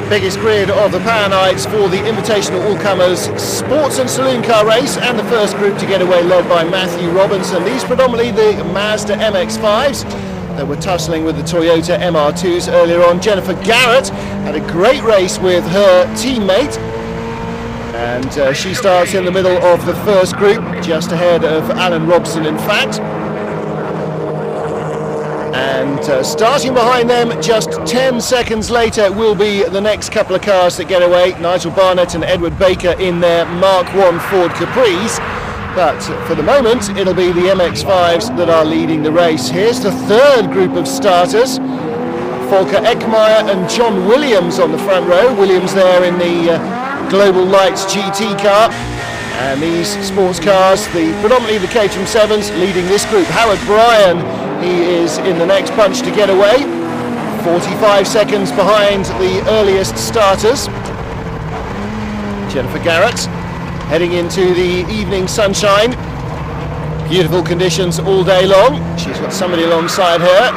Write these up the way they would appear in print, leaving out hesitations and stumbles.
Biggest grid of the Powernights for the Invitational Allcomers Sports and Saloon Car Race, and the first group to get away led by Matthew Robinson. These predominantly the Mazda MX-5s that were tussling with the Toyota MR2s earlier on. Jennifer Garrett had a great race with her teammate, and she starts in the middle of the first group, just ahead of Alan Robson in fact. And starting behind them just 10 seconds later will be the next couple of cars that get away. Nigel Barnett and Edward Baker in their Mark I Ford Capris. But for the moment, it'll be the MX-5s that are leading the race. Here's the third group of starters. Volker Eckmeyer and John Williams on the front row. Williams there in the Global Lights GT car. And these sports cars, predominantly the Caterham 7s, leading this group. Howard Bryan, he is in the next bunch to get away. 45 seconds behind the earliest starters. Jennifer Garrett heading into the evening sunshine. Beautiful conditions all day long. She's got somebody alongside her.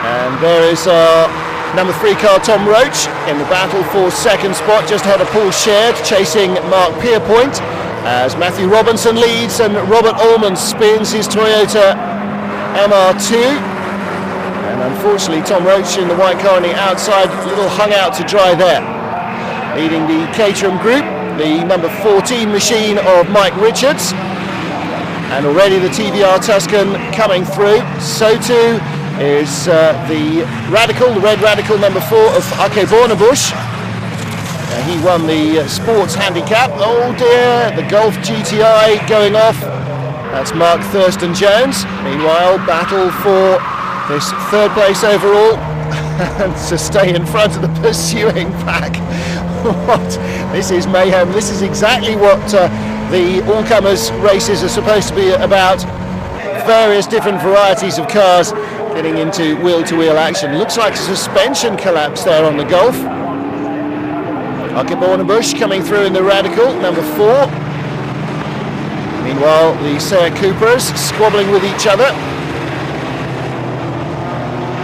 And there is our number 3 car, Tom Roach, in the battle for second spot, just ahead of Paul Shared, chasing Mark Pierpoint, as Matthew Robinson leads and Robert Ullman spins his Toyota MR2. And unfortunately, Tom Roach in the white car on the outside, a little hung out to dry there. Leading the Caterham group, the number 14 machine of Mike Richards. And already the TVR Tuscan coming through. So too is the Red Radical number 4 of Ake Bornebusch. He won the sports handicap. Oh dear, the Golf GTI going off. That's Mark Thurston Jones. Meanwhile, battle for this third place overall and to stay in front of the pursuing pack. What? This is mayhem. This is exactly what the Allcomers races are supposed to be about. Various different varieties of cars getting into wheel-to-wheel action. Looks like a suspension collapse there on the Golf. Ake Bornebusch coming through in the Radical, number 4. Meanwhile, the Seat Cupras squabbling with each other.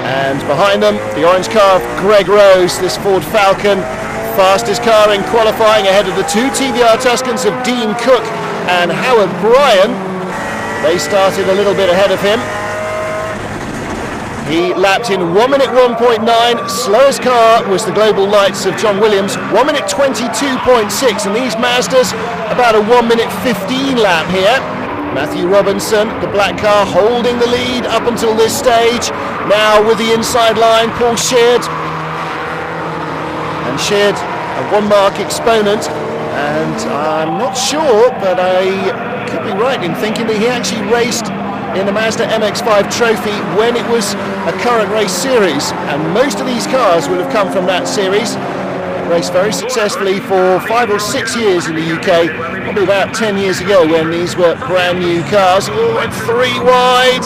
And behind them, the orange car of Greg Rose, this Ford Falcon, fastest car in qualifying, ahead of the 2 TVR Tuscans of Dean Cook and Howard Bryan. They started a little bit ahead of him. He lapped in 1 minute 1.9. Slowest car was the Global Lights of John Williams, 1 minute 22.6. And these Mazdas, about a 1 minute 15 lap here. Matthew Robinson, the black car, holding the lead up until this stage. Now with the inside line, Paul Shared. And Shared, a 1 mark exponent. And I'm not sure, but I could be right in thinking that he actually raced in the Mazda MX-5 Trophy when it was a current race series, and most of these cars would have come from that series. Raced very successfully for 5 or 6 years in the UK, probably about 10 years ago when these were brand new cars. Oh, and 3 wide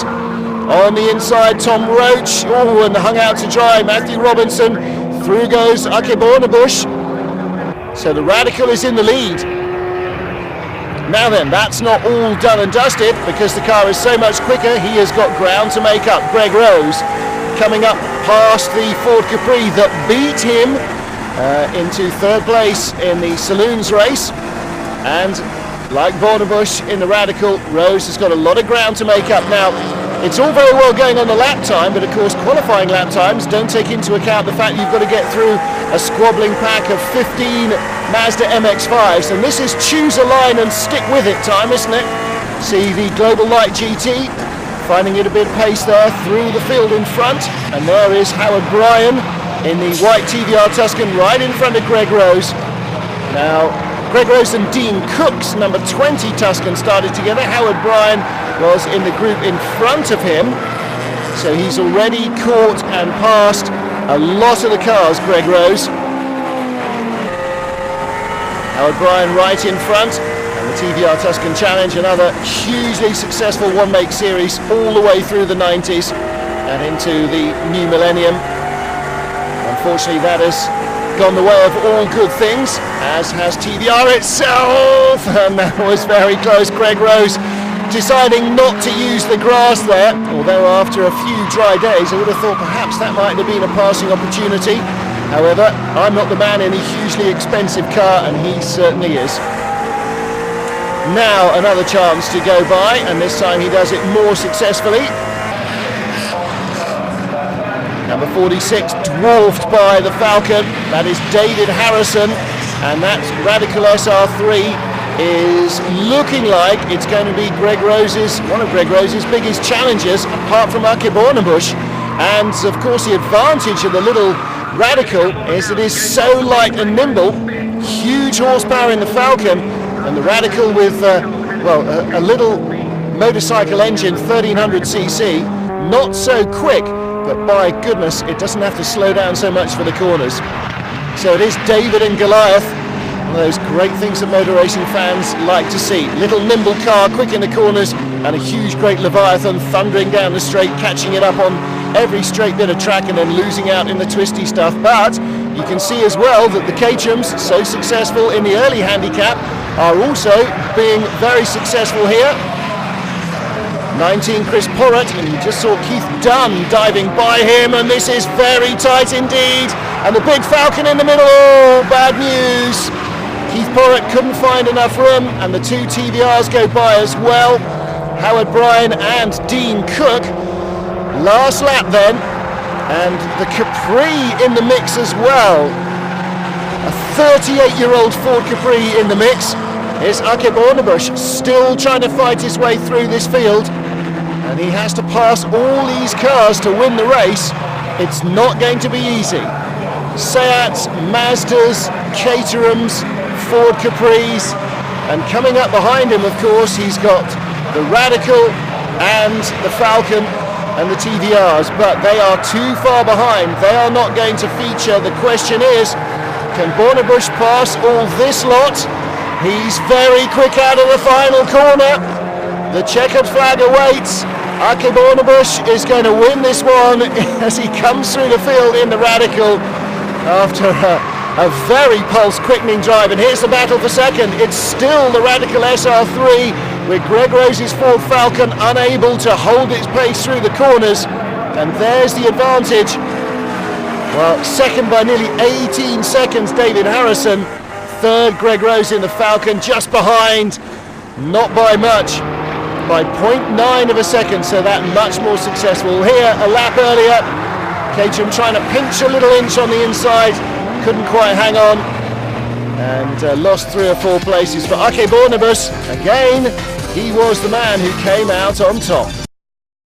on the inside, Tom Roach. Oh, and hung out to dry, Matthew Robinson. Through goes Ake Bornebusch. So the Radical is in the lead. Now then, that's not all done and dusted, because the car is so much quicker. He has got ground to make up. Greg Rose coming up past the Ford Capri that beat him into third place in the Saloons race. And like Bornebusch in the Radical, Rose has got a lot of ground to make up. Now, it's all very well going on the lap time, but of course qualifying lap times don't take into account the fact you've got to get through a squabbling pack of 15 Mazda MX-5s, and this is choose a line and stick with it time, isn't it? See the Global Light GT finding it a bit of pace there through the field in front, and there is Howard Bryan in the white TVR Tuscan right in front of Greg Rose. Now Greg Rose and Dean Cook's number 20 Tuscan started together. Howard Bryan was in the group in front of him, so he's already caught and passed a lot of the cars, Greg Rose. Howard Bryan right in front, and the TVR Tuscan Challenge, another hugely successful one-make series all the way through the 90s and into the new millennium. Unfortunately, that has gone the way of all good things, as has TVR itself, and that was very close. Greg Rose deciding not to use the grass there, although after a few dry days I would have thought perhaps that might have been a passing opportunity. However, I'm not the man in a hugely expensive car, and he certainly is. Now another chance to go by, and this time he does it more successfully. Number 46 dwarfed by the Falcon. That is David Harrison, and that Radical SR3 is looking like it's going to be one of Greg Rose's biggest challenges, apart from Ake Bornebusch. And of course the advantage of the little Radical is it is so light and nimble, huge horsepower in the Falcon, and the Radical with a little motorcycle engine, 1300cc, not so quick, but by goodness it doesn't have to slow down so much for the corners. So it is David and Goliath, one of those great things that motor racing fans like to see. Little nimble car, quick in the corners, and a huge great Leviathan thundering down the straight, catching it up on every straight bit of track and then losing out in the twisty stuff. But you can see as well that the Caterhams, so successful in the early handicap, are also being very successful here. 19 Chris Porrett, and you just saw Keith Dunn diving by him, and this is very tight indeed, and the big Falcon in the middle. Oh, bad news. Keith Porrett couldn't find enough room, and the two TVRs go by as well. Howard Bryan and Dean Cook. Last lap then, and the Capri in the mix as well. A 38-year-old Ford Capri in the mix. Here's Ake Bornebusch still trying to fight his way through this field, and he has to pass all these cars to win the race. It's not going to be easy. Seats, Mazdas, Caterhams, Ford Capris, and coming up behind him, of course, he's got the Radical and the Falcon and the TVRs, but they are too far behind. They are not going to feature. The question is, can Bornebusch pass all this lot? He's very quick out of the final corner. The checkered flag awaits. Ake Bornebusch is going to win this one as he comes through the field in the Radical after a very pulse-quickening drive. And here's the battle for second. It's still the Radical SR3 with Greg Rose's Ford Falcon unable to hold its pace through the corners. And there's the advantage. Well, second by nearly 18 seconds, David Harrison. Third, Greg Rose in the Falcon, just behind, not by much, by 0.9 of a second, so that much more successful. Here, a lap earlier, Caterham trying to pinch a little inch on the inside, couldn't quite hang on, and lost 3 or 4 places. But Ake Bornebusch, again, he was the man who came out on top.